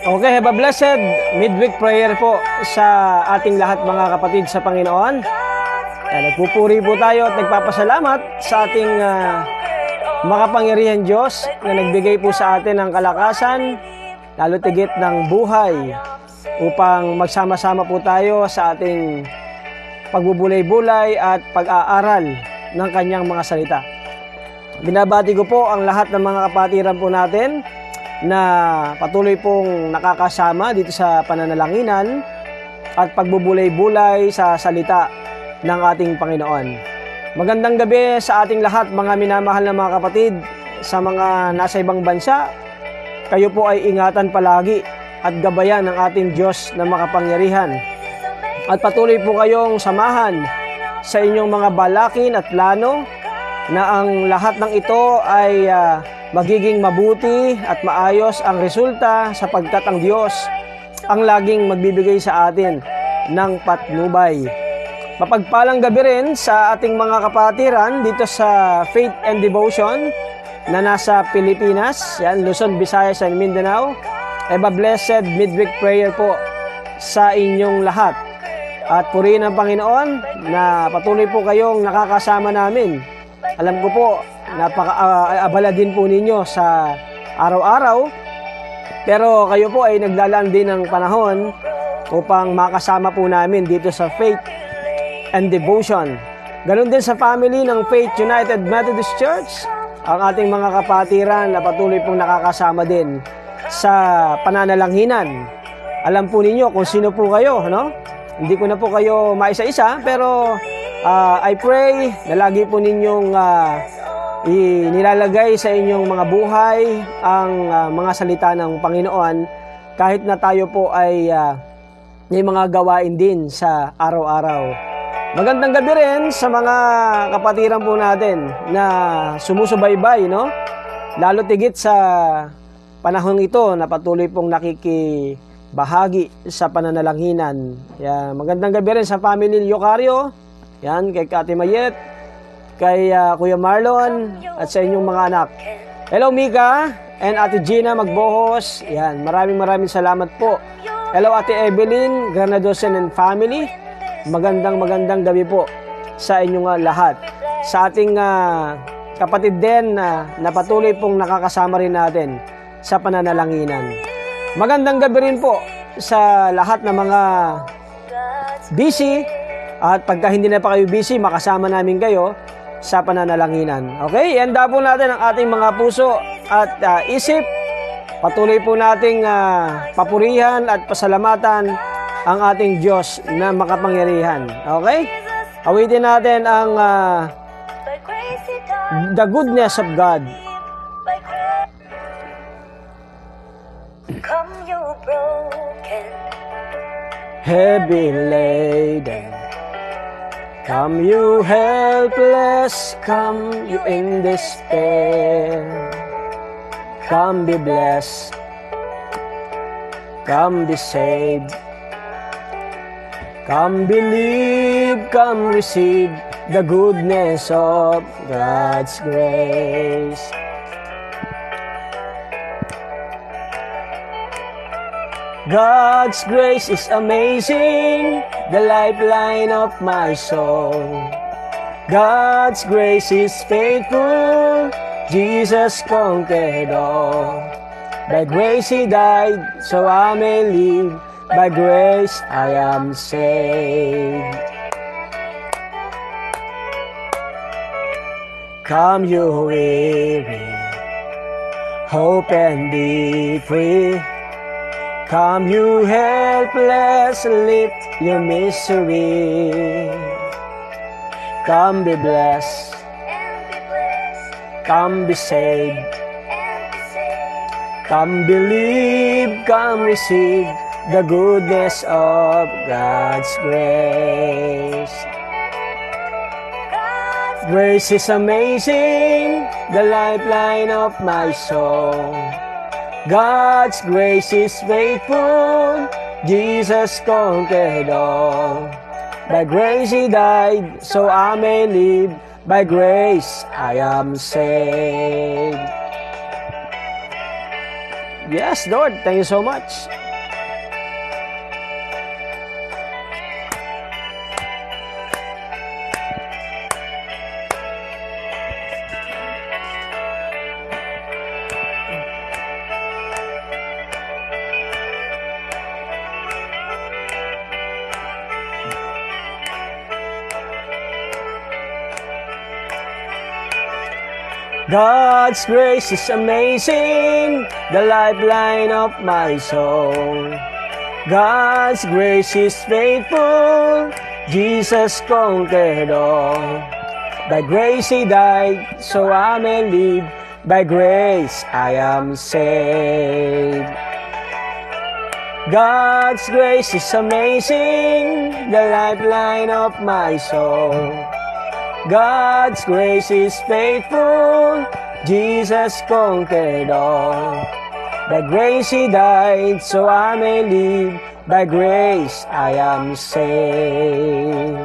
Okay, have a blessed midweek prayer po sa ating lahat mga kapatid sa Panginoon. Nagpupuri po tayo at nagpapasalamat sa ating makapangyarihan Diyos na nagbigay po sa atin ng kalakasan, lalo tigit ng buhay upang magsama-sama po tayo sa ating pagbubulay-bulay at pag-aaral ng kanyang mga salita. Binabati ko po ang lahat ng mga kapatiran po natin na patuloy pong nakakasama dito sa pananalanginan at pagbubulay-bulay sa salita ng ating Panginoon. Magandang gabi sa ating lahat mga minamahal na mga kapatid sa mga nasa ibang bansa. Kayo po ay ingatan palagi at gabayan ng ating Diyos na makapangyarihan. At patuloy po kayong samahan sa inyong mga balakin at plano na ang lahat ng ito ay magiging mabuti at maayos ang resulta sapagkat ang Diyos ang laging magbibigay sa atin ng patnubay. Mapagpalang gabi rin sa ating mga kapatiran dito sa Faith and Devotion na nasa Pilipinas, yan, Luzon, Visayas, and Mindanao. Have a blessed midweek prayer po sa inyong lahat. At purihin ang Panginoon na patuloy po kayong nakakasama namin. Alam ko po, napaka-abala din po ninyo sa araw-araw, pero kayo po ay naglalaan din ng panahon upang makasama po namin dito sa Faith and Devotion. Ganon din sa family ng Faith United Methodist Church, ang ating mga kapatiran na patuloy pong nakakasama din sa pananalanginan. Alam po ninyo kung sino po kayo, no? Hindi ko na po kayo maisa-isa, pero I pray na lagi po ninyong nilalagay sa inyong mga buhay ang mga salita ng Panginoon kahit na tayo po ay may mga gawain din sa araw-araw. Magandang gabi rin sa mga kapatiran po natin na sumusubaybay, no? Lalo tigit sa panahon ito na patuloy pong nakikibahagi sa pananalanginan. Magandang gabi rin sa family Yocario. Yan, kay Ate Mayet, kay Kuya Marlon, at sa inyong mga anak. Hello, Mika, and Ate Gina Magbohos. Yan, maraming salamat po. Hello, Ate Evelyn, Granadosen and family. Magandang gabi po sa inyong lahat. Sa ating kapatid din na patuloy pong nakakasama rin natin sa pananalanginan. Magandang gabi rin po sa lahat ng mga busy. At pagka hindi na pa kayo busy, makasama namin kayo sa pananalanginan. Okay? Ihanda po natin ang ating mga puso at isip. Patuloy po nating papurihan at pasalamatan ang ating Diyos na makapangyarihan. Okay? Awitin natin ang The Goodness of God. Come you broken, Heavy laden, come you helpless, come you in despair. Come be blessed, come be saved. Come believe, come receive the goodness of God's grace. God's grace is amazing, the lifeline of my soul. God's grace is faithful, Jesus conquered all. By grace He died, so I may live. By grace I am saved. Come you weary, hope and be free. Come you helpless, lift your misery. Come be blessed, come be saved. Come believe, come receive the goodness of God's grace. Grace is amazing, the lifeline of my soul. God's grace is faithful, Jesus conquered all. By grace He died, so I may live. By grace I am saved. Yes, Lord. Thank you so much. God's grace is amazing, the lifeline of my soul. God's grace is faithful, Jesus conquered all. By grace He died, so I may live. By grace I am saved. God's grace is amazing, the lifeline of my soul. God's grace is faithful, Jesus conquered all. By grace He died, so I may live. By grace I am saved.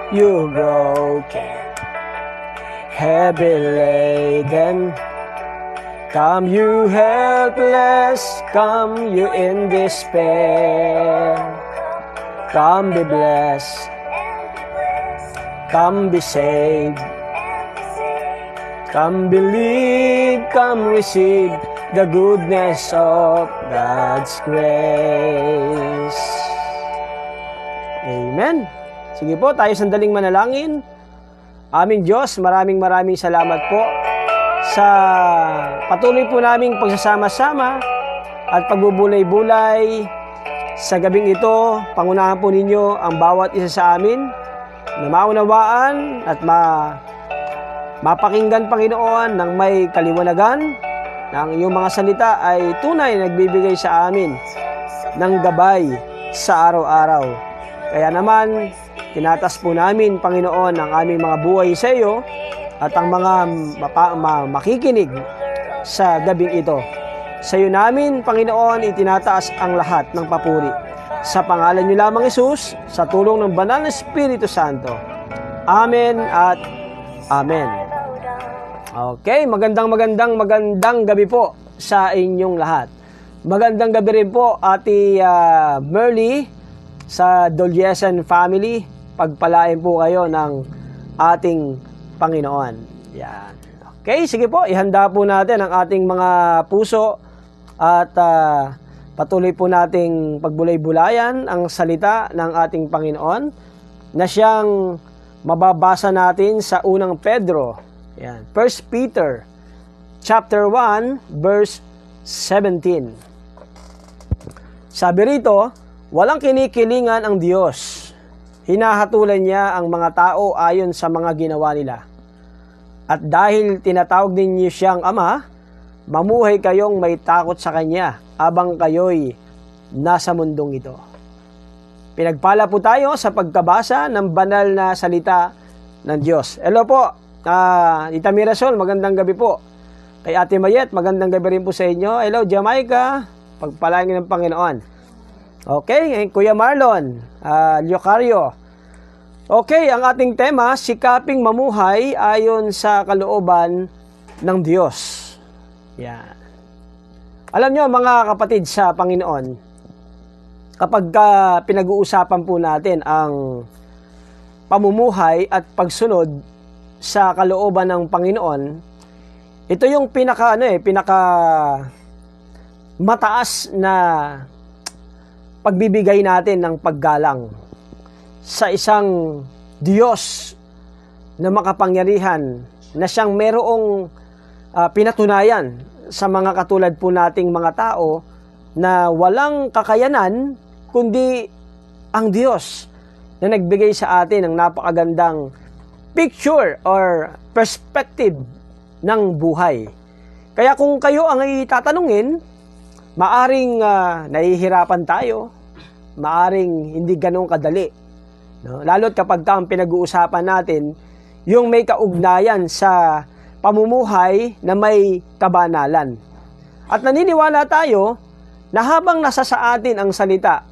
You broken, heavy laden, come you helpless, come you in despair. Come be blessed, come be saved, come believe, come receive the goodness of God's grace. Amen. Sige po, tayo sandaling manalangin. Aming Diyos, maraming salamat po sa patuloy po naming pagsasama-sama at pagbubulay-bulay. Sa gabing ito, pangunahan po ninyo ang bawat isa sa amin na maunawaan at mapakinggan, Panginoon, ng may kaliwanagan na ang iyong mga salita ay tunay na nagbibigay sa amin ng gabay sa araw-araw. Kaya naman, tinatas po namin, Panginoon, ang aming mga buhay sa iyo at ang mga makikinig sa gabing ito. Sa iyo namin, Panginoon, itinataas ang lahat ng papuri. Sa pangalan niyo lamang, Jesus, sa tulong ng Banal na Espiritu Santo. Amen at Amen. Okay, magandang gabi po sa inyong lahat. Magandang gabi rin po, Ate Merly, sa Doliesan family. Pagpalain po kayo ng ating Panginoon. Yan. Okay, sige po, ihanda po natin ang ating mga puso at patuloy po nating pagbulay-bulayan ang salita ng ating Panginoon na siyang mababasa natin sa unang Pedro. Yan, 1 Peter chapter 1 verse 17. Sabi rito, walang kinikilingan ang Diyos. Hinahatulan niya ang mga tao ayon sa mga ginawa nila. At dahil tinatawag ninyo siyang Ama, mamuhay kayong may takot sa Kanya abang kayo'y nasa mundong ito. Pinagpala po tayo sa pagkabasa ng banal na salita ng Diyos. Hello po, Tita Mirasol, magandang gabi po. Kay Ate Mayet, magandang gabi rin po sa inyo. Hello, Jamaica, pagpalain ng Panginoon. Okay, Kuya Marlon, Lyocario. Okay, ang ating tema, sikaping mamuhay ayon sa kalooban ng Diyos. Yan. Alam nyo mga kapatid sa Panginoon, kapag pinag-uusapan po natin ang pamumuhay at pagsunod sa kalooban ng Panginoon, ito yung pinaka mataas na pagbibigay natin ng paggalang sa isang Diyos na makapangyarihan na siyang merong pinatunayan sa mga katulad po nating mga tao na walang kakayanan kundi ang Diyos na nagbigay sa atin ng napakagandang picture or perspective ng buhay. Kaya kung kayo ang itatanungin, maaring nahihirapan tayo, maaring hindi ganun kadali. No? Lalo't kapag ang pinag-uusapan natin, yung may kaugnayan sa pamumuhay na may kabanalan. At naniniwala tayo na habang nasa sa atin ang salita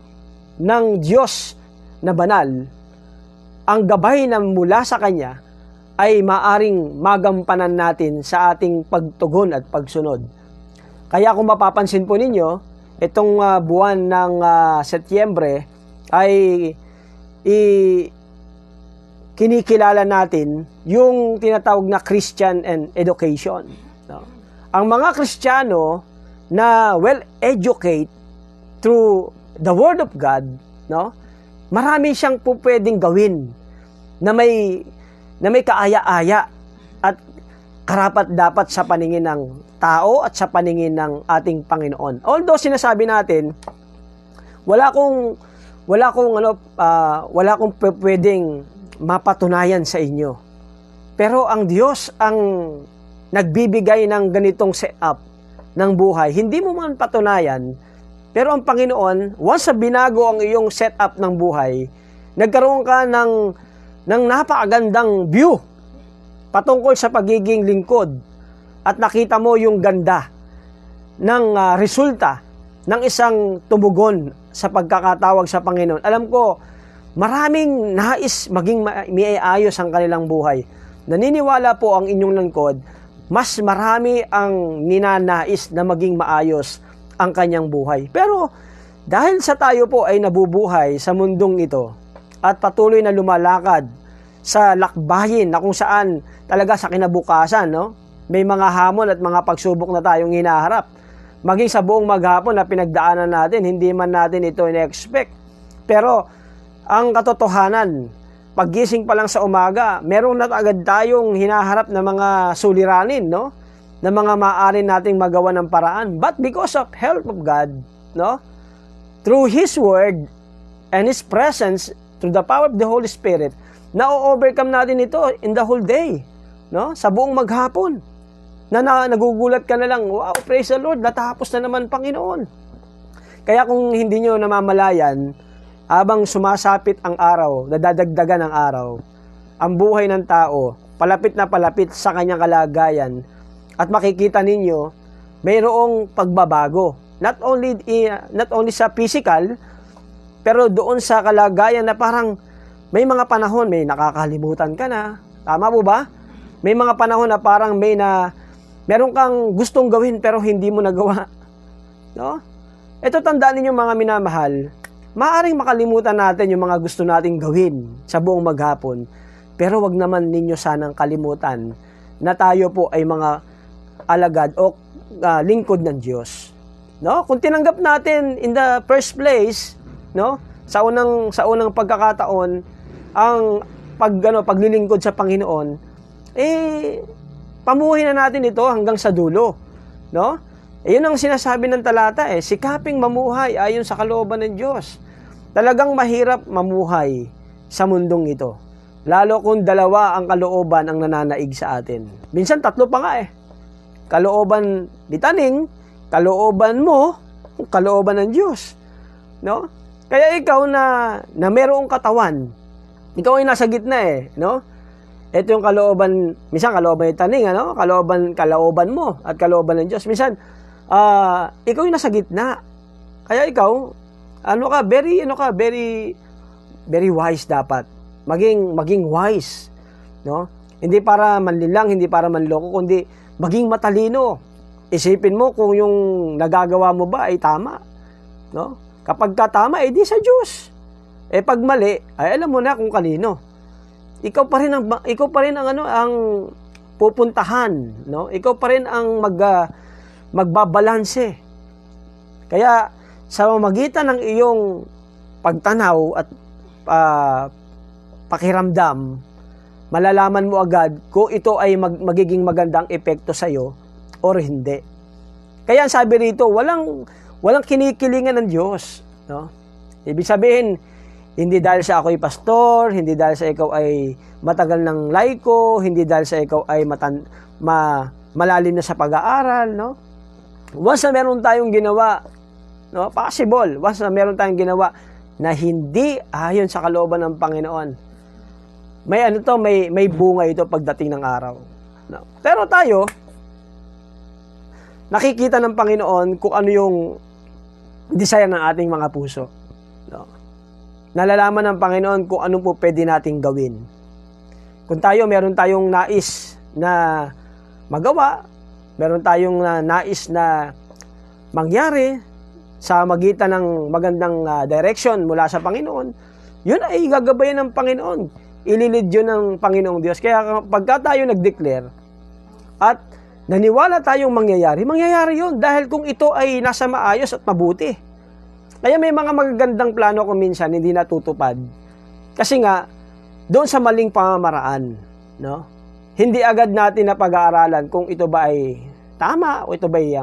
ng Diyos na banal, ang gabay na mula sa Kanya ay maaring magampanan natin sa ating pagtugon at pagsunod. Kaya kung mapapansin po ninyo, itong buwan ng Setyembre ay kinikilala natin yung tinatawag na Christian and Education. No? Ang mga Kristiyano na well-educate through the Word of God, no? Marami siyang po pwedeng gawin na may kaaya-aya at karapat-dapat sa paningin ng tao at sa paningin ng ating Panginoon. Although sinasabi natin, wala akong pwedeng mapatunayan sa inyo. Pero ang Diyos ang nagbibigay ng ganitong setup ng buhay. Hindi mo man patunayan, pero ang Panginoon, once na binago ang iyong setup ng buhay, nagkaroon ka ng napakagandang view patungkol sa pagiging lingkod at nakita mo yung ganda ng resulta ng isang tumugon sa pagkakatawag sa Panginoon. Alam ko, maraming nais maging maiayos ang kanilang buhay. Naniniwala po ang inyong lingkod, mas marami ang ninanais na maging maayos ang kanyang buhay. Pero dahil sa tayo po ay nabubuhay sa mundong ito at patuloy na lumalakad sa lakbayin na kung saan talaga sa kinabukasan, no? May mga hamon at mga pagsubok na tayong hinaharap. Maging sa buong maghapon na pinagdaanan natin, hindi man natin ito ina-expect. Pero ang katotohanan, paggising pa lang sa umaga, meron na agad tayong hinaharap na mga suliranin, no? Na mga maaari nating magawa ng paraan. But because of help of God, no? Through His Word and His presence, through the power of the Holy Spirit, na-overcome natin ito in the whole day, no? Sa buong maghapon. Nagugulat ka na lang, wow, praise the Lord, natapos na naman, Panginoon. Kaya kung hindi nyo namamalayan, habang sumasapit ang araw, nadadagdagan ang araw, ang buhay ng tao, palapit na palapit sa kanyang kalagayan, at makikita ninyo, mayroong pagbabago. Not only sa physical, pero doon sa kalagayan na parang may mga panahon, may nakakalimutan ka na. Tama po ba? May mga panahon na parang meron kang gustong gawin pero hindi mo nagawa. No? Ito, tandaan ninyo mga minamahal, maaaring makalimutan natin yung mga gusto nating gawin sa buong maghapon, pero wag naman ninyo sanang kalimutan na tayo po ay mga alagad o lingkod ng Diyos. No? Kung tinanggap natin in the first place, no, sa unang pagkakataon ang paglilingkod sa Panginoon, pamuhin na natin ito hanggang sa dulo, no? Yun ang sinasabi ng talata, sikaping mamuhay ayon sa kalooban ng Diyos. Talagang mahirap mamuhay sa mundong ito. Lalo kung dalawa ang kalooban ang nananaig sa atin. Minsan tatlo pa nga Kalooban ni Taning, kalooban mo, kalooban ng Diyos. No? Kaya ikaw na mayroong katawan, ikaw ay nasa gitna no? Ito yung kalooban, minsan kalooban ni Taning, ano? Kalooban mo at kalooban ng Diyos. Minsan, ikaw yung nasa gitna. Kaya ikaw, very wise dapat. Maging wise, no? Hindi para manlilang, hindi para manloko, kundi maging matalino. Isipin mo kung yung nagagawa mo ba ay tama, no? Kapag tama, di sa Diyos. Pag mali, ay alam mo na kung kanino. Ikaw pa rin ang pupuntahan, no? Ikaw pa rin ang magbabalanse. Kaya sa magitan ng iyong pagtanaw at pakiramdam, malalaman mo agad kung ito ay magiging magandang epekto sa iyo or hindi. Kaya sabi rito, walang kinikilingan ng Diyos, no? Ibig sabihin, hindi dahil sa ako'y pastor, hindi dahil sa ikaw ay matagal ng laiko, hindi dahil sa ikaw ay malalim na sa pag-aaral, no? Once na meron tayong ginawa, no, possible, once na meron tayong ginawa na hindi ayon sa kalooban ng Panginoon, may bunga ito pagdating ng araw. No? Pero tayo, nakikita ng Panginoon kung ano yung desire ng ating mga puso. No? Nalalaman ng Panginoon kung ano po pwede nating gawin. Kung meron tayong nais na magawa, meron tayong nais na mangyari sa magitan ng magandang direction mula sa Panginoon, yun ay gagabayan ng Panginoon. Ililid yun ng Panginoong Diyos. Kaya pagka tayo nag-declare at naniwala tayong mangyayari yun. Dahil kung ito ay nasa maayos at mabuti. Kaya may mga magagandang plano kung minsan hindi natutupad. Kasi nga, doon sa maling pamamaraan, no? Hindi agad natin na pag-aaralan kung ito ba ay tama o ito ba ay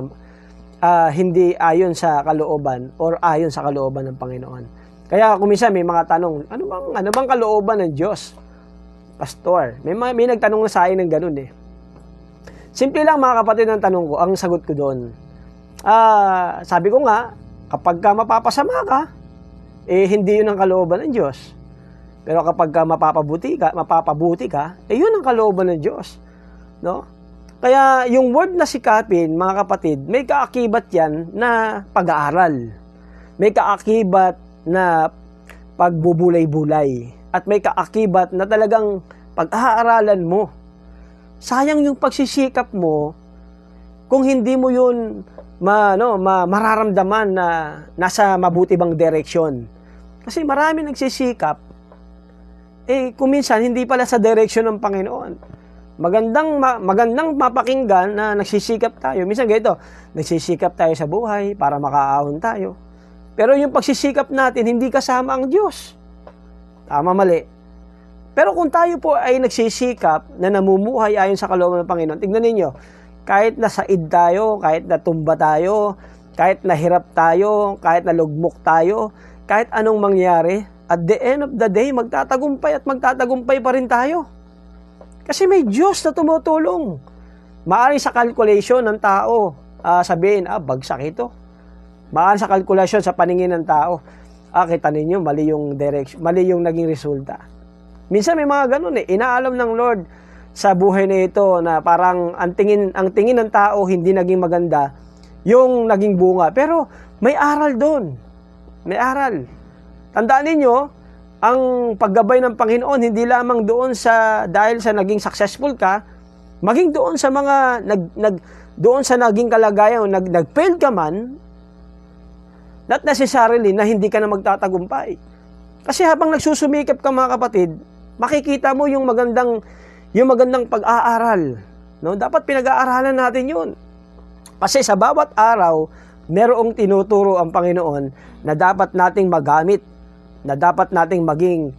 hindi ayon sa kalooban or ayon sa kalooban ng Panginoon. Kaya kung minsan may mga tanong, ano bang kalooban ng Diyos? Pastor, may nagtanong na sa akin ng ganun eh. Simple lang mga kapatid ang tanong ko, ang sagot ko doon. Sabi ko nga, kapag ka mapapasama ka, hindi yun ang kalooban ng Diyos. Pero kapag ka mapapabuti ka, yun ang kalooban ng Diyos. No? Kaya yung word na sikapin, mga kapatid, may kaakibat yan na pag-aaral. May kaakibat na pagbubulay-bulay. At may kaakibat na talagang pag-aaralan mo. Sayang yung pagsisikap mo kung hindi mo yun mararamdaman na nasa mabuti bang direksyon. Kasi marami nagsisikap, kung minsan hindi pala sa direksyon ng Panginoon. Magandang mapakinggan na nagsisikap tayo. Minsan ganito, nagsisikap tayo sa buhay para makaahon tayo. Pero yung pagsisikap natin, hindi kasama ang Diyos. Tama, mali. Pero kung tayo po ay nagsisikap na namumuhay ayon sa kalooban ng Panginoon, tignan ninyo, kahit nasaid tayo, kahit natumba tayo, kahit nahirap tayo, kahit nalugmok tayo, kahit anong mangyari, at the end of the day, magtatagumpay at magtatagumpay pa rin tayo. Kasi may Diyos na tumutulong. Maaari sa calculation ng tao, sabihin, bagsak ito. Maaari sa calculation sa paningin ng tao, kita ninyo, mali yung direction, mali yung naging resulta. Minsan may mga ganun inaalam ng Lord sa buhay na ito na parang ang tingin ng tao hindi naging maganda yung naging bunga. Pero may aral doon. May aral. Tandaan ninyo, ang paggabay ng Panginoon hindi lamang doon dahil sa naging successful ka, maging doon sa mga doon sa naging kalagayan, nag-fail ka man, not necessarily na hindi ka na magtatagumpay. Kasi habang nagsusumikap ka mga kapatid, makikita mo yung magandang pag-aaral. No? Dapat pinag-aaralan natin yun. Kasi sa bawat araw, merong tinuturo ang Panginoon na dapat nating magamit, na dapat nating maging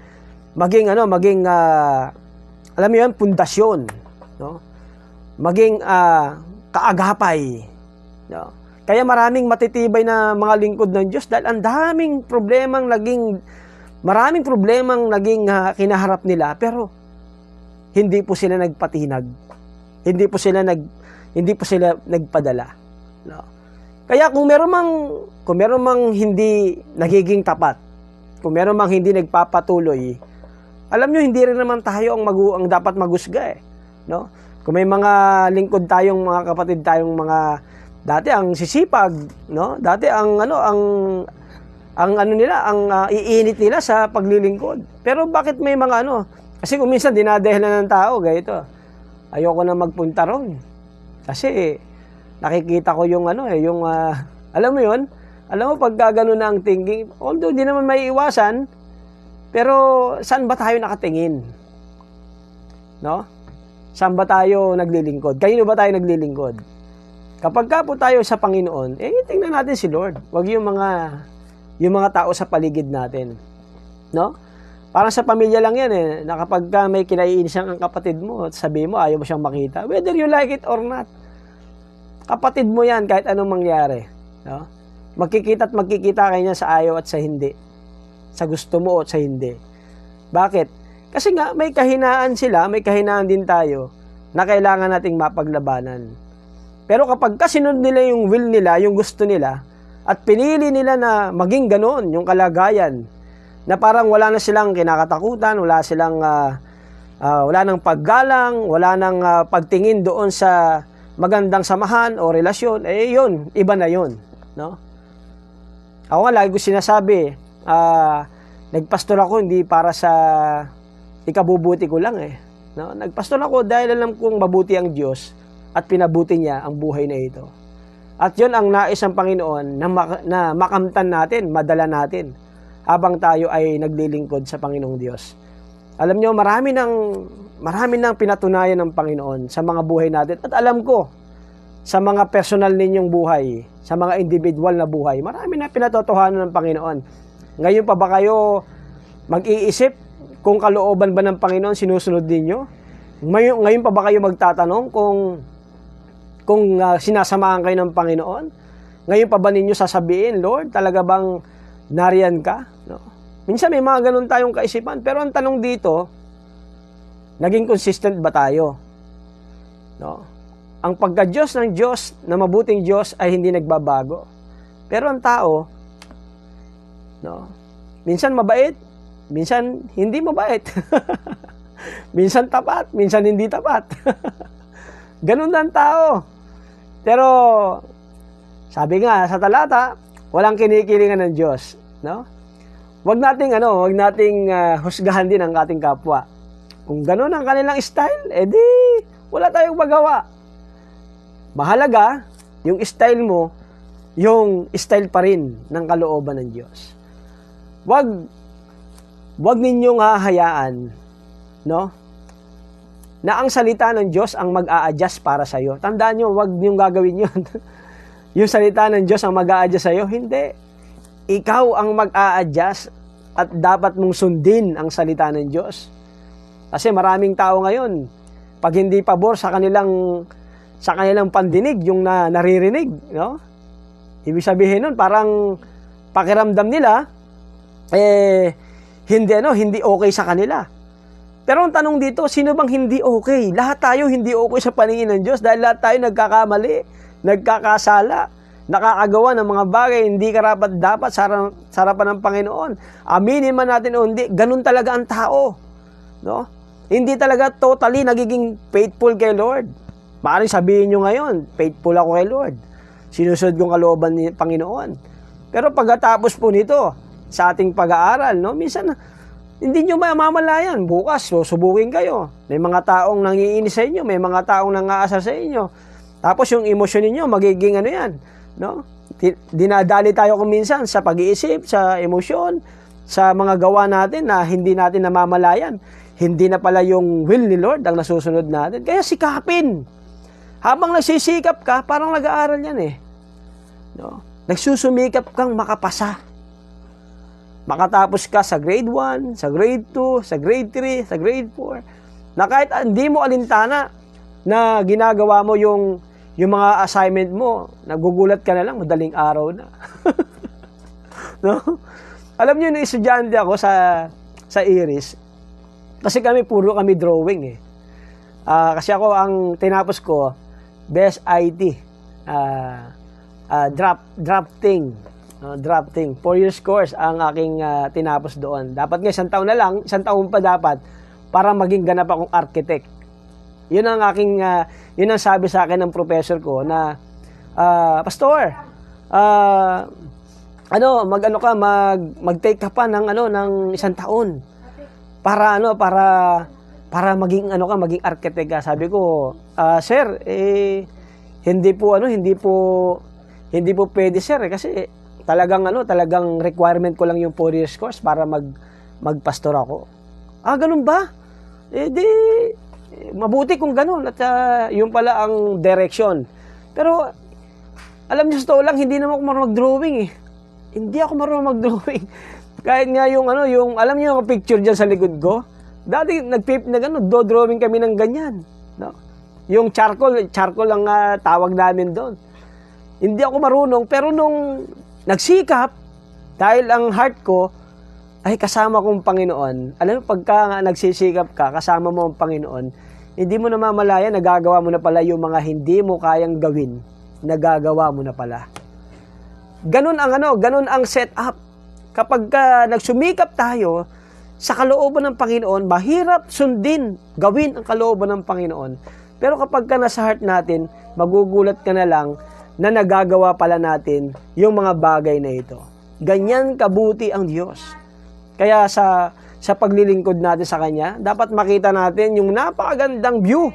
alam mo yun, pundasyon, no? Maging kaagapay, no? Kaya maraming matitibay na mga lingkod ng Diyos dahil ang maraming problemang naging kinaharap nila, pero hindi po sila nagpatinag. Hindi po sila nagpadala, no? Kaya kung meron mang hindi nagiging tapat, kung meron mang hindi nagpapatuloy, alam nyo, hindi rin naman tayo ang dapat magusga no? Kung may mga lingkod tayong mga kapatid tayong mga dati ang sisipag, no? Dati ang iinit nila sa paglilingkod. Pero bakit may mga kasi kung minsan dinadahilan ng tao ganito. Ayoko na magpunta ron. Kasi nakikita ko yung alam mo yun? Alam mo, pagka gano'n na ang thinking, although di naman may iwasan, pero saan ba tayo nakatingin? No? Saan ba tayo naglilingkod? Kanino ba tayo naglilingkod? Kapag ka po tayo sa Panginoon, tingnan natin si Lord. Huwag yung mga tao sa paligid natin. No? Parang sa pamilya lang yan na kapag ka may kinaiinisan ang kapatid mo, at sabihin mo, ayaw mo siyang makita, whether you like it or not, kapatid mo yan kahit anong mangyari. No? Magkikita kayo niya sa ayaw at sa hindi. Sa gusto mo at sa hindi. Bakit? Kasi nga, may kahinaan sila, may kahinaan din tayo na kailangan nating mapaglabanan. Pero kapag kasinod nila yung will nila, yung gusto nila, at pinili nila na maging ganoon, yung kalagayan, na parang wala na silang kinakatakutan, wala nang paggalang, wala nang pagtingin doon sa magandang samahan o relasyon, yun, iba na yun. No? Ako nga, lagi ko sinasabi, nagpastor ako hindi para sa ikabubuti ko lang No? Nagpastor ako dahil alam kong mabuti ang Diyos at pinabuti niya ang buhay na ito. At yun ang nais ng Panginoon na makamtan natin, madala natin habang tayo ay naglilingkod sa Panginoong Diyos. Alam nyo, marami nang pinatunayan ng Panginoon sa mga buhay natin. At alam ko, sa mga personal ninyong buhay, sa mga individual na buhay, marami na pinatotohanan ng Panginoon. Ngayon pa ba kayo mag-iisip kung kalooban ba ng Panginoon sinusunod ninyo? Ngayon pa ba kayo magtatanong kung sinasamahan kayo ng Panginoon? Ngayon pa ba ninyo sasabihin, Lord, talaga bang nariyan ka? No? Minsan may mga ganun tayong kaisipan, pero ang tanong dito, naging consistent ba tayo? No? Ang pagka-Diyos ng Diyos, na mabuting Diyos, ay hindi nagbabago. Pero ang tao, no, minsan mabait, minsan hindi mabait. Minsan tapat, minsan hindi tapat. Ganun lang tao. Pero, sabi nga sa talata, walang kinikilingan ng Diyos. No? Wag nating husgahan din ang ating kapwa. Kung ganun ang kanilang style, edi wala tayong magawa. Mahalaga, yung style mo, yung style pa rin ng kalooban ng Diyos. Wag ninyong hahayaan, no? Na ang salita ng Diyos ang mag-a-adjust para sa iyo. Tandaan niyo, wag ninyong gagawin 'yon. Yung salita ng Diyos ang mag-a-adjust sa iyo, hindi. Ikaw ang mag-a-adjust at dapat mong sundin ang salita ng Diyos. Kasi maraming tao ngayon, pag hindi pabor sa kanilang pandinig, yung naririnig, no? Ibig sabihin nun, parang pakiramdam nila, hindi okay sa kanila. Pero ang tanong dito, sino bang hindi okay? Lahat tayo hindi okay sa paningin ng Diyos dahil lahat tayo nagkakamali, nagkakasala, nakakagawa ng mga bagay hindi karapat-dapat sa harapan ng Panginoon. Aminin man natin o hindi, ganun talaga ang tao. No? Hindi talaga totally nagiging faithful kay Lord. Maaaring sabihin nyo ngayon, faithful ako kay Lord. Sinusunod kong kalooban ni Panginoon. Pero pagkatapos po nito, sa ating pag-aaral, no, minsan, hindi nyo mamamalayan. Bukas, susubukin kayo. May mga taong nangiinis sa inyo, may mga taong nangaasar sa inyo. Tapos yung emosyon ninyo, magiging no? Dinadali tayo kung minsan sa pag-iisip, sa emosyon, sa mga gawa natin na hindi natin namamalayan. Hindi na pala yung will ni Lord ang nasusunod natin. Kaya sikapin. Habang nagsisikap ka, parang nag-aaral yan eh. No? Nagsusumikap kang makapasa. Makatapos ka sa grade 1, sa grade 2, sa grade 3, sa grade 4. Na kahit hindi mo alintana na ginagawa mo yung mga assignment mo, nagugulat ka na lang, madaling araw na. No? Alam niyo, nung estudyante ako sa Iris, kasi puro kami drawing eh. Kasi ako, ang tinapos ko, Best IT, drafting. 4 years course ang aking tinapos doon. Dapat nga isang taon pa dapat para maging ganap akong architect. Yun ang sabi sa akin ng professor ko na, Pastor, mag-take ka pa ng isang taon para maging maging architect ka. Sabi ko, sir, hindi po pwede sir kasi talagang requirement ko lang yung 4 years course para magpastor ako. Ganun ba? Mabuti kung ganun at yun pala ang direction. Pero alam niyo, sa totoo lang, hindi naman ako marunong mag-drawing eh. Hindi ako marunong mag-drawing. Kahit nga yung alam niyo yung picture diyan sa likod ko, dati do-drawing kami ng ganyan, no? Yung charcoal ang tawag namin doon. Hindi ako marunong, pero nung nagsikap, dahil ang heart ko ay kasama kong Panginoon. Alam mo, pagka nagsisikap ka, kasama mo ang Panginoon, hindi mo namamalaya, nagagawa mo na pala yung mga hindi mo kayang gawin, nagagawa mo na pala. Ganun ang setup. Kapag nagsumikap tayo sa kalooban ng Panginoon, mahirap sundin, gawin ang kalooban ng Panginoon. Pero kapag nasa heart natin, magugulat ka na lang na nagagawa pala natin yung mga bagay na ito. Ganyan kabuti ang Diyos. Kaya sa sa paglilingkod natin sa Kanya. Dapat makita natin yung napakagandang view,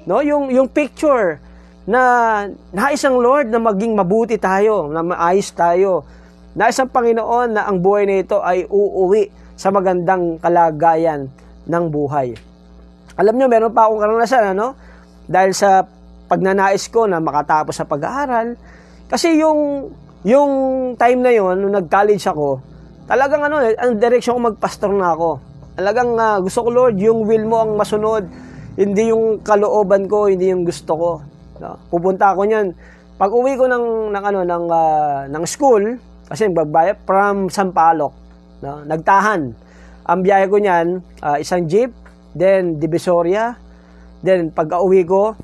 no? Yung picture na nais ng Lord na maging mabuti tayo, na maayos tayo. Nais ng Panginoon na ang buhay na ito ay uuwi sa magandang kalagayan ng buhay. Alam nyo, meron pa akong karanasan, ano? Dahil sa pagnanais ko na makatapos sa pag-aaral. Kasi yung time na yon nung nag-college ako, talagang ang direksyon ko magpastor na ako. Talagang gusto ko, Lord, yung will mo ang masunod, hindi yung kalooban ko, hindi yung gusto ko. No? Pupunta ako niyan. Pag uwi ko ng school, kasi babae from Sampaloc, no? Nagtahan. Ang biyahe ko niyan, isang jeep, then Divisoria, then pag uwi ko,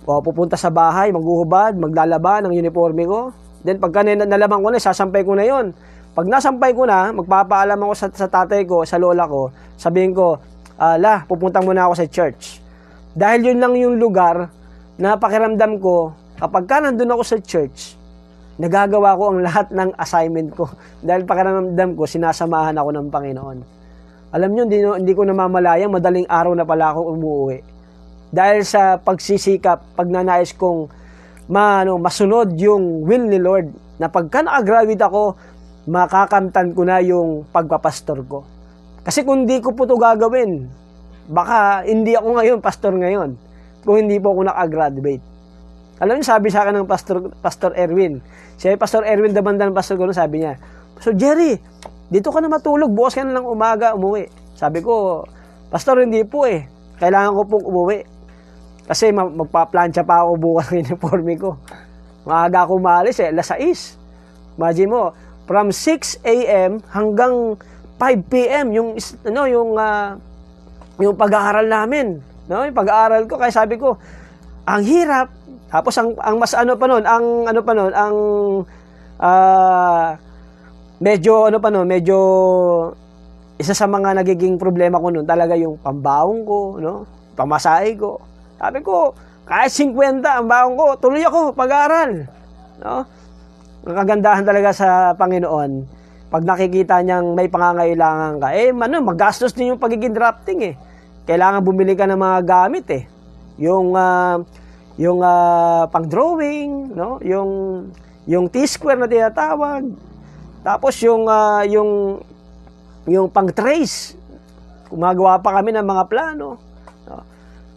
pupunta sa bahay, maghuhubad, maglalaba ng uniforme ko. Then pagka nalaman ko na, sasampay ko na yon. Pag nasampay ko na, magpapaalam ako sa tatay ko, sa lola ko, sabihin ko, pupunta muna ako sa church. Dahil yun lang yung lugar na pakiramdam ko, kapag ka nandun ako sa church, nagagawa ko ang lahat ng assignment ko. Dahil pakiramdam ko, sinasamahan ako ng Panginoon. Alam nyo, hindi ko namamalayang, madaling araw na pala ako umuwi. Dahil sa pagsisikap, pagnanais kong masunod yung will ni Lord, na pagka nakagraduate ako, makakamtan ko na yung pagpapastor ko. Kasi kung hindi ko po ito gagawin, baka hindi ako ngayon, pastor ngayon, kung hindi po ako nakagraduate. Alam niyo, sabi sa akin ng Pastor Erwin, siya Pastor Erwin Dabandan, pastor ko, sabi niya, "So Jerry, dito ka na matulog, bukas ka na lang umaga umuwi." Sabi ko, "Pastor, hindi po kailangan ko pong umuwi. Kasi magpa-plancha pa ako bukas ng uniforme ko. Maaga ako umalis, alas 6. Imagine mo, from 6 a.m. hanggang 5 p.m. yung pag-aaral namin. No? Yung pag-aaral ko, kaya sabi ko, ang hirap. Tapos ang medyo isa sa mga nagiging problema ko noon talaga yung pambaong ko, no? Pamasahe ko. Sabi ko, kahit 50 ang baong ko, tuloy ako pag-aaral. No? Ang kagandahan talaga sa Panginoon, pag nakikita niyang may pangangailangan ka, magastos din yung pagiging drafting Kailangan bumili ka ng mga gamit Yung pang-drawing, no? Yung T-square na tinatawag. Tapos yung pang-trace. Gumagawa pa kami ng mga plano. No?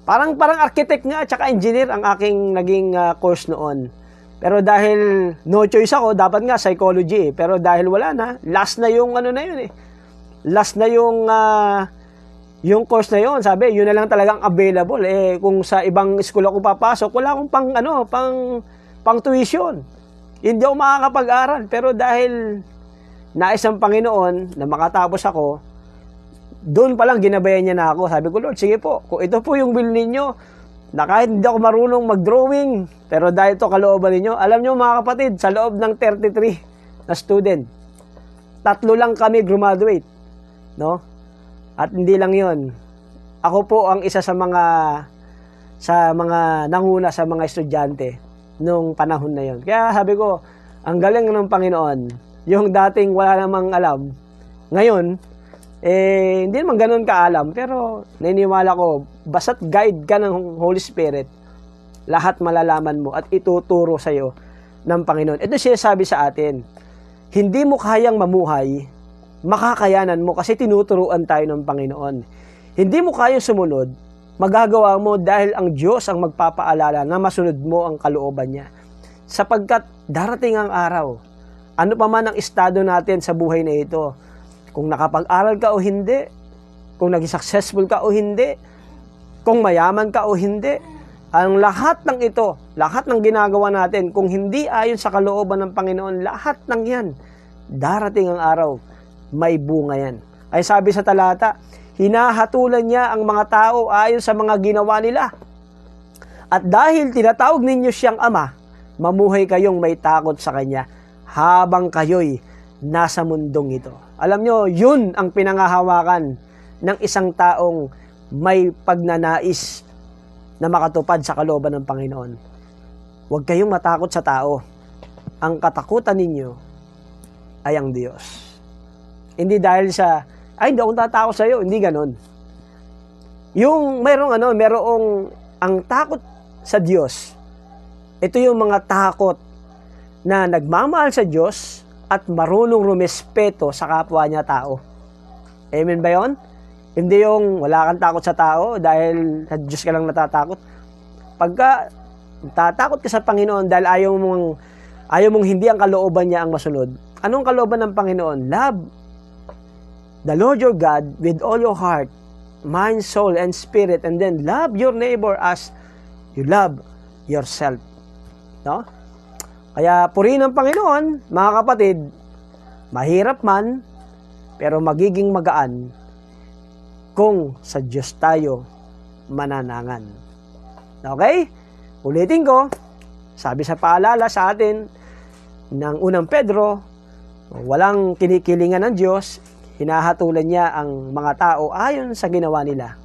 Parang architect nga at saka engineer ang aking naging course noon. Pero dahil no choice ako, dapat nga psychology. Pero dahil wala na, last na yung Last na yung course na yun. Sabi, yun na lang talagang available. Kung sa ibang school ako papasok, wala akong pang tuition. Hindi ako makakapag-aral. Pero dahil nais ng Panginoon na makatapos ako, doon pa lang ginabayan niya na ako. Sabi ko, Lord, sige po, kung ito po yung will ninyo, na kahit hindi ako marunong mag-drawing, pero dahil ito kalooban ninyo, alam nyo mga kapatid, sa loob ng 33 na student, 3 lang kami graduate. No? At hindi lang yon. Ako po ang isa sa mga nanguna sa mga estudyante nung panahon na yon. Kaya sabi ko, ang galing ng Panginoon. Yung dating wala namang alam, ngayon, hindi naman ganun kaalam, pero naniniwala ko, basta't guide ka ng Holy Spirit, lahat malalaman mo at ituturo sa'yo ng Panginoon. Ito siya sabi sa atin, hindi mo kayang mamuhay, makakayanan mo kasi tinuturuan tayo ng Panginoon. Hindi mo kayang sumunod, magagawa mo dahil ang Diyos ang magpapaalala na masunod mo ang kalooban niya. Sapagkat darating ang araw, ano pa man ang estado natin sa buhay na ito, kung nakapag-aral ka o hindi, kung naging successful ka o hindi, kung mayaman ka o hindi, ang lahat ng ito, lahat ng ginagawa natin, kung hindi ayon sa kalooban ng Panginoon, lahat ng yan, darating ang araw, may bunga yan. Ay sabi sa talata, hinahatulan niya ang mga tao ayon sa mga ginawa nila. At dahil tinatawag ninyo siyang Ama, mamuhay kayong may takot sa Kanya habang kayo'y nasa mundong ito. Alam nyo, yun ang pinangahawakan ng isang taong may pagnanais na makatupad sa kalooban ng Panginoon. Huwag kayong matakot sa tao. Ang katakutan ninyo ay ang Diyos. Hindi dahil sa ay, hindi akong tatakot sa'yo. Hindi ganon. Yung merong ang takot sa Diyos. Ito yung mga takot na nagmamahal sa Diyos at marunong rumespeto sa kapwa niya tao. Amen ba yun? Hindi yung wala kang takot sa tao dahil sa Diyos ka lang natatakot. Pagka tatakot ka sa Panginoon dahil ayaw mong hindi ang kalooban niya ang masunod. Anong kalooban ng Panginoon? Love the Lord your God with all your heart, mind, soul, and spirit, and then love your neighbor as you love yourself. No? Kaya purihin ng Panginoon, mga kapatid, mahirap man, pero magiging magaan kung sa Diyos tayo mananangan. Okay? Ulitin ko, sabi sa paalala sa atin ng unang Pedro, walang kinikilingan ng Diyos, hinahatulan niya ang mga tao ayon sa ginawa nila.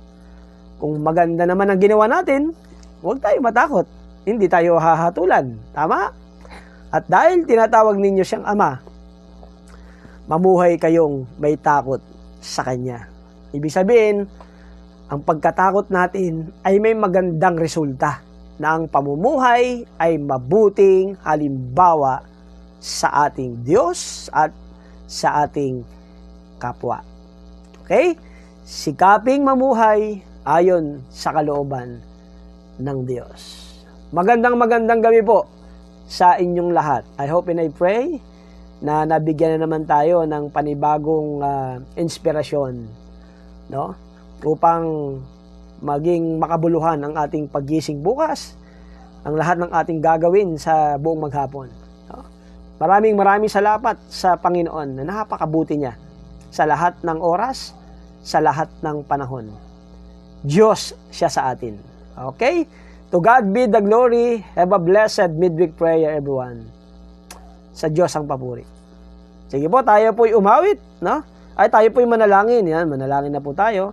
Kung maganda naman ang ginawa natin, huwag tayo matakot. Hindi tayo hahatulan. Tama? At dahil tinatawag ninyo siyang Ama, mamuhay kayong may takot sa Kanya. Ibig sabihin, ang pagkatakot natin ay may magandang resulta na ang pamumuhay ay mabuting halimbawa sa ating Diyos at sa ating kapwa. Okay? Sikaping mamuhay ayon sa kalooban ng Diyos. Magandang gabi po sa inyong lahat. I hope and I pray na nabigyan na naman tayo ng panibagong inspirasyon, no? Upang maging makabuluhan ang ating paggising bukas, ang lahat ng ating gagawin sa buong maghapon. No? Maraming salamat sa Panginoon na napakabuti niya sa lahat ng oras, sa lahat ng panahon. Diyos siya sa atin. Okay? To God be the glory. Have a blessed midweek prayer, everyone. Sa Diyos ang papuri. Sige po, tayo po'y umawit, no? Ay, tayo po'y manalangin. Yan, manalangin na po tayo.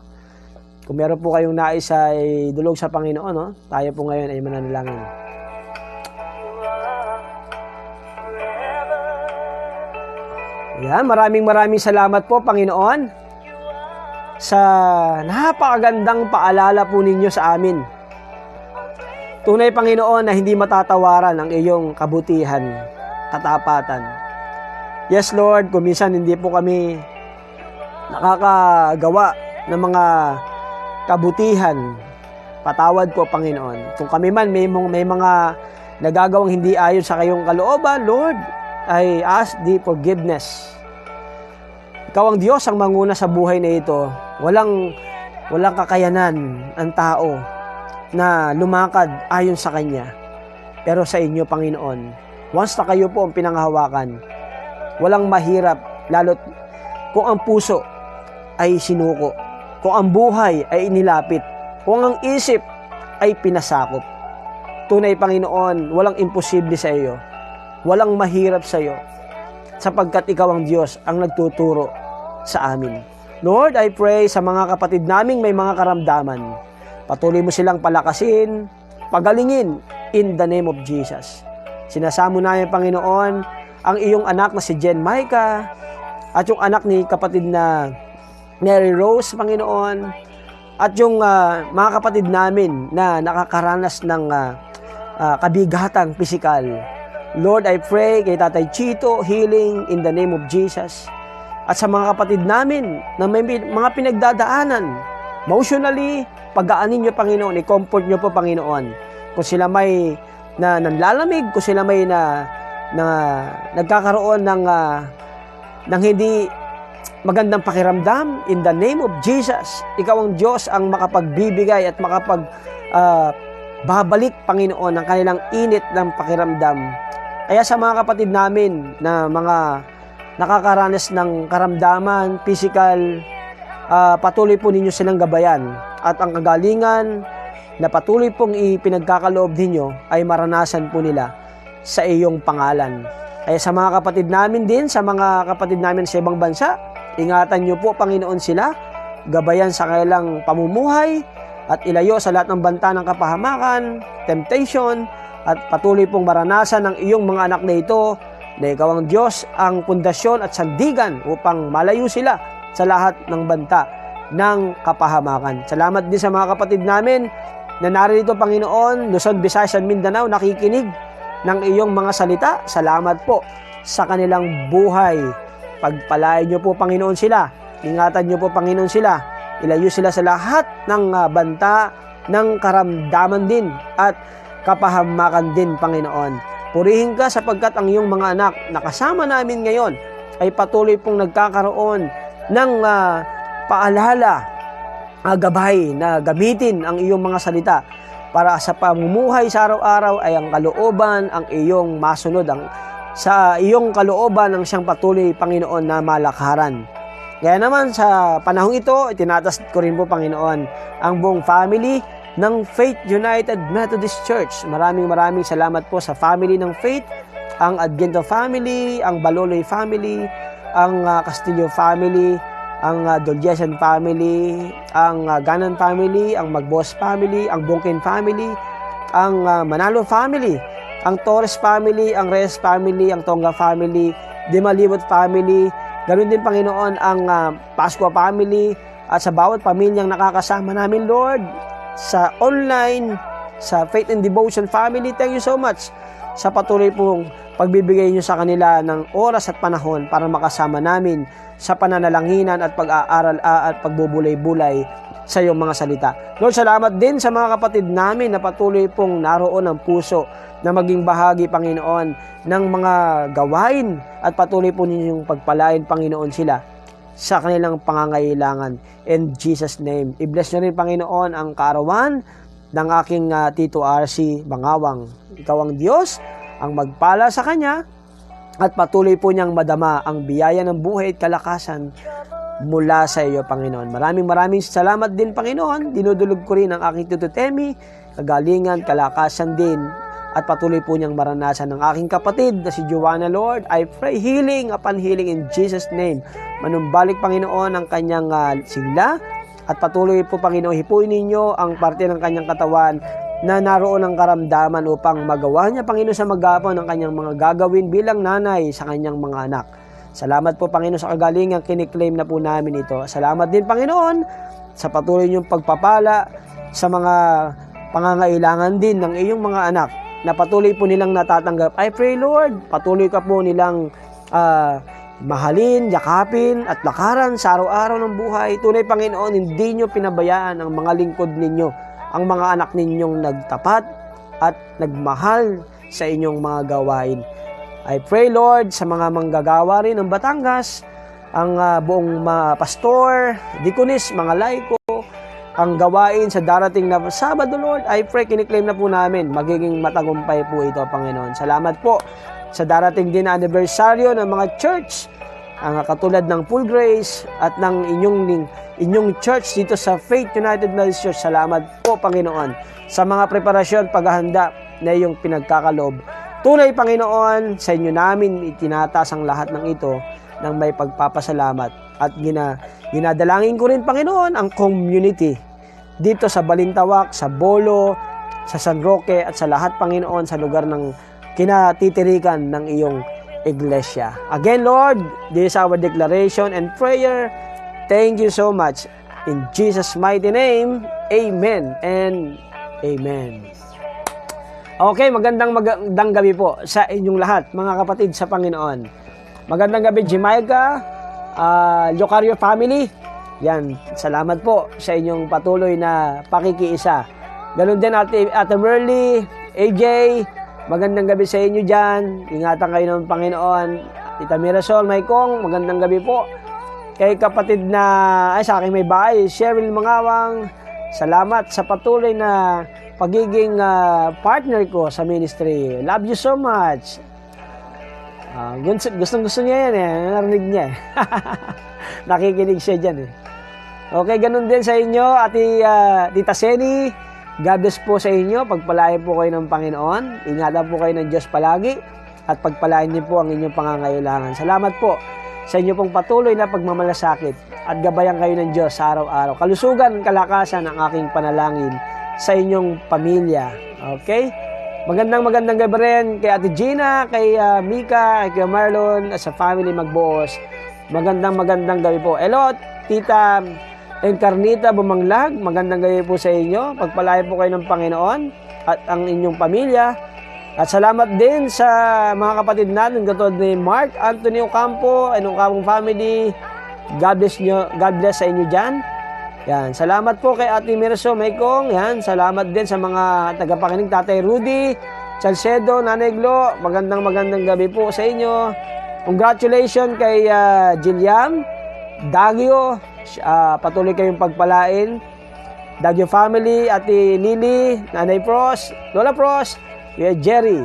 Kung meron po kayong nais ay dulog sa Panginoon, no? Tayo po ngayon ay mananalangin. Yan, maraming salamat po, Panginoon, sa napakagandang paalala po ninyo sa amin. Tunay, Panginoon, na hindi matatawaran ang iyong kabutihan, katapatan. Yes, Lord, kung minsan hindi po kami nakakagawa ng mga kabutihan, patawad po, Panginoon. Kung kami man may mga nagagawang hindi ayon sa kayong kalooban, Lord, I ask the forgiveness. Ikaw ang Diyos ang manguna sa buhay na ito. Walang kakayanan ang tao na lumakad ayon sa Kanya. Pero sa inyo, Panginoon, once na kayo po ang pinanghahawakan, walang mahirap, lalo't kung ang puso ay sinuko, kung ang buhay ay inilapit, kung ang isip ay pinasakop. Tunay, Panginoon, walang imposible sa iyo. Walang mahirap sa iyo, sapagkat ikaw ang Diyos ang nagtuturo sa amin. Lord, I pray sa mga kapatid naming may mga karamdaman. Patuloy mo silang palakasin, pagalingin in the name of Jesus. Sinasamo namin, Panginoon, ang iyong anak na si Jen Micah at yung anak ni kapatid na Mary Rose, Panginoon, at yung mga kapatid namin na nakakaranas ng kabigatang pisikal. Lord, I pray kay Tatay Chito, healing in the name of Jesus. At sa mga kapatid namin na may mga pinagdadaanan, emotionally, pagaanin niyo, Panginoon, i-comfort niyo po, Panginoon. Kung sila may nanlalamig, kung sila may nagkakaroon ng hindi magandang pakiramdam, in the name of Jesus, ikaw ang Diyos ang makapagbibigay at babalik, Panginoon, ang kanilang init ng pakiramdam. Kaya sa mga kapatid namin na mga nakakaranas ng karamdaman, physical, patuloy po ninyo silang gabayan. At ang kagalingan na patuloy pong ipinagkakaloob ninyo ay maranasan po nila sa iyong pangalan. Kaya sa mga kapatid namin din, sa mga kapatid namin sa ibang bansa, ingatan niyo po, Panginoon, sila, gabayan sa kanilang pamumuhay, at ilayo sa lahat ng banta ng kapahamakan, temptation, at patuloy pong maranasan ng iyong mga anak na ito, na ikaw ang Diyos, ang pundasyon at sandigan upang malayo sila sa lahat ng banta ng kapahamakan. Salamat din sa mga kapatid namin na narito, Panginoon, Luzon, Visayas, at Mindanao, nakikinig ng iyong mga salita. Salamat po sa kanilang buhay. Pagpalain niyo po, Panginoon, sila. Ingatan niyo po, Panginoon, sila. Ilayo sila sa lahat ng banta ng karamdaman din at kapahamakan din, Panginoon. Purihin ka sapagkat ang iyong mga anak na kasama namin ngayon ay patuloy pong nagkakaroon ng paalala, gabay na gamitin ang iyong mga salita para sa pamumuhay sa araw-araw ay ang kalooban, ang iyong masunod, sa iyong kalooban ang siyang patuloy, Panginoon, na malakaran. Kaya naman sa panahong ito, itinatas ko rin po, Panginoon, ang buong family ng Faith United Methodist Church. Maraming salamat po sa family ng Faith, ang Adgento family, ang Baloloy family, ang Castillo family, ang Dolgesan family, ang Ganan family, ang Magbos family, ang Bungkin family, ang Manalo family, ang Torres family, ang Reyes family, ang Tonga family, Dimalibot family, ganoon din, Panginoon, ang Pascua family, at sa bawat pamilyang nakakasama namin, Lord, sa online, sa Faith and Devotion family. Thank you so much sa patuloy pong pagbibigay niyo sa kanila ng oras at panahon para makasama namin sa pananalanginan at pag-aaral at pagbubulay-bulay sa iyong mga salita. Lord, salamat din sa mga kapatid namin na patuloy pong naroon ng puso na maging bahagi, Panginoon, ng mga gawain at patuloy po ninyong pagpalain, Panginoon, sila sa kanilang pangangailangan. In Jesus' name. I-bless nyo rin, Panginoon, ang kaarawan ng aking Tito RC Bangawang. Ikaw ang Diyos, ang magpala sa kanya, at patuloy po niyang madama ang biyaya ng buhay at kalakasan mula sa iyo, Panginoon. Maraming salamat din, Panginoon. Dinudulog ko rin ang aking Tito Temi, kagalingan, kalakasan din, at patuloy po niyang maranasan ng aking kapatid na si Joanna, Lord. I pray healing upon healing in Jesus' name. Manumbalik, Panginoon, ang kanyang sigla, at patuloy po, Panginoon, hipuin ninyo ang parte ng kanyang katawan na naroon ng karamdaman upang magawa niya, Panginoon, sa maghapon ng kanyang mga gagawin bilang nanay sa kanyang mga anak. Salamat po, Panginoon, sa kagalingan, kiniklaim na po namin ito. Salamat din, Panginoon, sa patuloy niyong pagpapala sa mga pangangailangan din ng iyong mga anak na patuloy po nilang natatanggap. I pray, Lord, patuloy ka po nilang mahalin, yakapin, at lakaran sa araw-araw ng buhay. Tunay, Panginoon, hindi niyo pinabayaan ang mga lingkod ninyo, ang mga anak ninyong nagtapat at nagmahal sa inyong mga gawain. I pray, Lord, sa mga manggagawa rin ng Batangas, ang buong pastor, dikonis, mga laiko, ang gawain sa darating na Sabado, Lord, I pray, kiniklaim na po namin, magiging matagumpay po ito, Panginoon. Salamat po sa darating din na anibersaryo ng mga church, ang katulad ng Full Grace at ng inyong church dito sa Faith United Methodist Church. Salamat po, Panginoon, sa mga preparasyon, paghahanda na iyong pinagkakalob. Tunay, Panginoon, sa inyo namin itinatas ang lahat ng ito ng may pagpapasalamat. At ginadalangin ko rin, Panginoon, ang community dito sa Balintawak, sa Bolo, sa San Roque, at sa lahat, Panginoon, sa lugar ng kinatitirikan ng iyong iglesia. Again, Lord, this is our declaration and prayer. Thank you so much. In Jesus' mighty name, amen and amen. Okay, magandang gabi po sa inyong lahat, mga kapatid sa Panginoon. Magandang gabi, Jamaica, Locario family. Yan, salamat po sa inyong patuloy na pakikiisa. Ganun din Ate Merly, AJ, magandang gabi sa inyo dyan. Ingatan kayo ng Panginoon. Tita Mirasol, Maykong, magandang gabi po. Kay kapatid na, sa aking may bahay, Cheryl Mangawang, salamat sa patuloy na pagiging partner ko sa ministry. Love you so much. Gustong-gusto niya yan eh. Narinig niya eh. Nakikinig siya dyan eh. Okay, ganun din sa inyo, Tita Seni. God bless po sa inyo. Pagpalain po kayo ng Panginoon. Ingatan po kayo ng Diyos palagi. At pagpalain din po ang inyong pangangailangan. Salamat po sa inyo pong patuloy na pagmamalasakit. At gabayan kayo ng Diyos sa araw-araw. Kalusugan, kalakasan ang aking panalangin sa inyong pamilya. Okay? Magandang gabi rin kay Ate Gina, kay Mika, kay Marlon, at sa family Magbuos. magandang gabi po. Hello, Tita Encarnita Bumanglag, magandang gabi po sa inyo. Pagpalain po kayo ng Panginoon at ang inyong pamilya. At salamat din sa mga kapatid natin katulad ni Mark Anthony Ocampo and Ocampo family. God bless sa inyo dyan. Yan, salamat po kay Ate Mirso Maykong. Yan, salamat din sa mga tagapakinig, Tatay Rudy, Salcedo, Nanay Glo. Magandang gabi po sa inyo. Congratulations kay Jillian, Dagyo. Patuloy kayong pagpalain. Dagyo family, Ate Lily, Nanay Pros, Lola Pros, Kuya Jerry,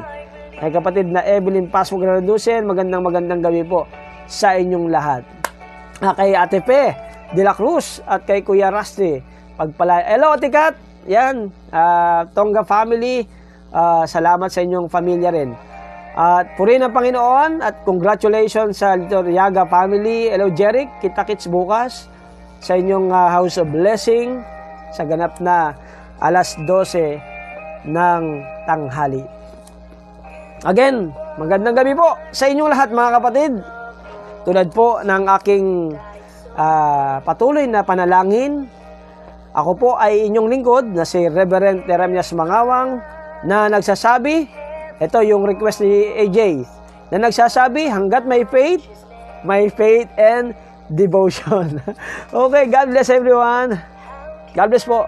kay kapatid na Evelyn Pasmo Granadusen, magandang gabi po sa inyong lahat. Kay Ate Pe De La Cruz at kay Kuya Rusty, pagpalain. Hello, Ate Kat, yan, Tonga family, salamat sa inyong pamilya rin. At purihin ang Panginoon at congratulations sa Litoriaga family. Hello, Jeric, kita-kits bukas sa inyong House of Blessing sa ganap na alas 12 ng tanghali. Again, magandang gabi po sa inyong lahat mga kapatid. Tulad po ng aking patuloy na panalangin, ako po ay inyong lingkod na si Reverend Teremias Mangawang na nagsasabi, ito yung request ni AJ, na nagsasabi, hanggat may faith and devotion. Okay, God bless everyone. God bless po.